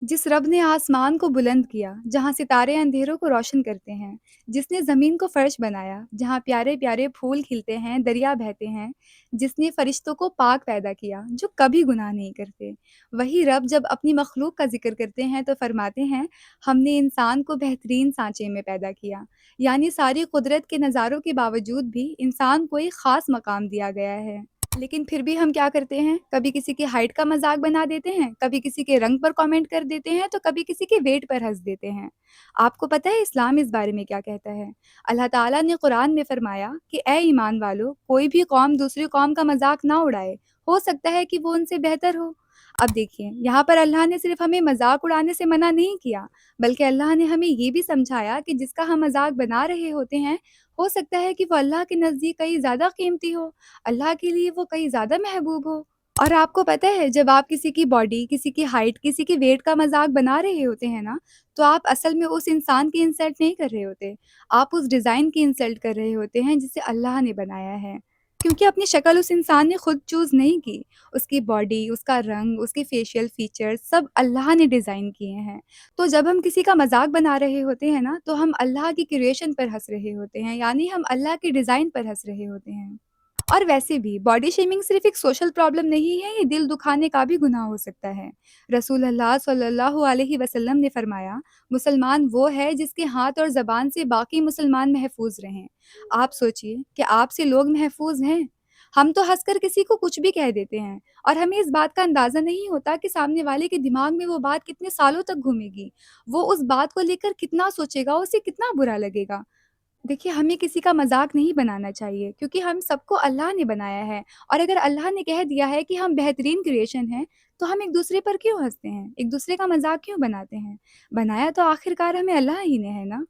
जिस रब ने आसमान को बुलंद किया, जहाँ सितारे अंधेरों को रोशन करते हैं, जिसने ज़मीन को फ़र्श बनाया, जहाँ प्यारे-प्यारे फूल खिलते हैं, दरिया बहते हैं, जिसने फ़रिश्तों को पाक पैदा किया, जो कभी गुनाह नहीं करते। वही रब जब अपनी मखलूक का ज़िक्र करते हैं तो फरमाते हैं, हमने इंसान को बेहतरीन सांचे में पैदा किया। यानी सारी कुदरत के नज़ारों के बावजूद भी इंसान को एक ख़ास मकाम दिया गया है। लेकिन फिर भी हम क्या करते हैं, कभी किसी की हाइट का मज़ाक बना देते हैं, कभी किसी के रंग पर कमेंट कर देते हैं, तो कभी किसी के वेट पर हँस देते हैं। आपको पता है इस्लाम इस बारे में क्या कहता है? अल्लाह ताला ने कुरान में फ़रमाया कि ऐ ईमान वालों, कोई भी कौम दूसरी कौम का मज़ाक ना उड़ाए, हो सकता है कि वो उनसे बेहतर हो। अब देखिए, यहाँ पर अल्लाह ने सिर्फ़ हमें मज़ाक उड़ाने से मना नहीं किया, बल्कि अल्लाह ने हमें ये भी समझाया कि जिसका हम मज़ाक बना रहे होते हैं, हो सकता है कि वो अल्लाह के नज़दीक कहीं ज़्यादा कीमती हो, अल्लाह के लिए वो कहीं ज़्यादा महबूब हो। और आपको पता है जब आप किसी की बॉडी, किसी की हाइट, किसी के वेट का मज़ाक बना रहे होते हैं ना, तो आप असल में उस इंसान की इंसल्ट नहीं कर रहे होते। आप उस डिज़ाइन की इंसल्ट कर रहे होते हैं जिसे अल्लाह ने बनाया है। क्योंकि अपनी शक्ल उस इंसान ने खुद चूज़ नहीं की। उसकी बॉडी, उसका रंग, उसके फेशियल फीचर्स सब अल्लाह ने डिज़ाइन किए हैं। तो जब हम किसी का मज़ाक बना रहे होते हैं ना, तो हम अल्लाह की क्रिएशन पर हँस रहे होते हैं, यानी हम अल्लाह के डिज़ाइन पर हँस रहे होते हैं। और वैसे भी बॉडी शेमिंग सिर्फ एक सोशल प्रॉब्लम नहीं है, ये दिल दुखाने का भी गुनाह हो सकता है। रसूल अल्लाह सल्लल्लाहु अलैहि वसल्लम ने फरमाया, मुसलमान वो है जिसके हाथ और ज़बान से बाकी मुसलमान महफूज रहें। आप सोचिए कि आपसे लोग महफूज हैं। हम तो हंसकर किसी को कुछ भी कह देते हैं और हमें इस बात का अंदाज़ा नहीं होता कि सामने वाले के दिमाग में वो बात कितने सालों तक घूमेगी। वो उस बात को लेकर कितना सोचेगा, उसे कितना बुरा लगेगा। देखिए, हमें किसी का मज़ाक नहीं बनाना चाहिए क्योंकि हम सबको अल्लाह ने बनाया है और अगर अल्लाह ने कह दिया है कि हम बेहतरीन क्रिएशन हैं, तो हम एक-दूसरे पर क्यों हँसते हैं? एक-दूसरे का मज़ाक क्यों बनाते हैं? बनाया तो आखिरकार हमें अल्लाह ही ने है ना?